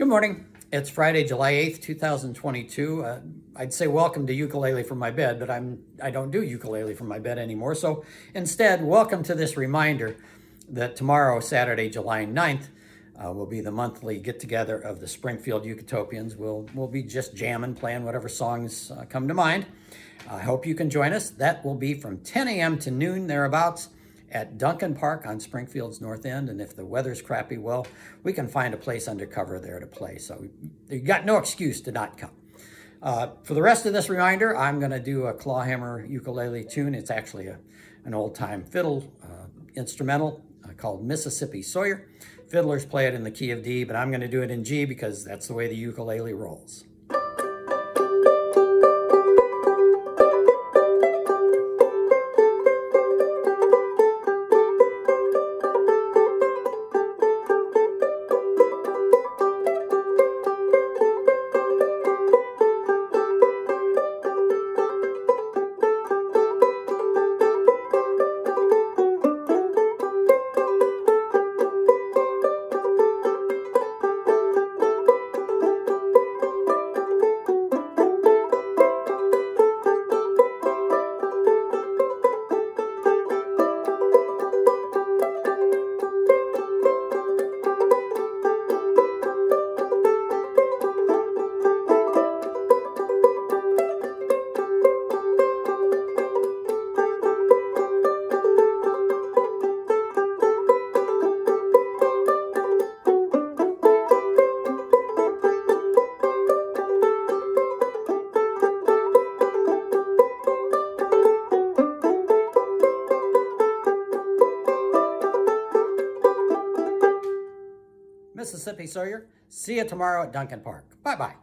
Good morning. It's Friday, July 8th, 2022. I'd say welcome to Ukulele From My Bed, but I don't do Ukulele From My Bed anymore. So instead, welcome to this reminder that tomorrow, Saturday, July 9th, will be the monthly get-together of the Springfield Utopians. We'll be just jamming, playing whatever songs come to mind. I hope you can join us. That will be from 10 a.m. to noon, thereabouts, at Duncan Park on Springfield's North End. And if the weather's crappy, well, we can find a place under cover there to play. So you got no excuse to not come. For the rest of this reminder, I'm going to do a clawhammer ukulele tune. It's actually an old-time fiddle instrumental called Mississippi Sawyer. Fiddlers play it in the key of D, but I'm going to do it in G because that's the way the ukulele rolls. Mississippi Sawyer. See you tomorrow at Duncan Park. Bye-bye.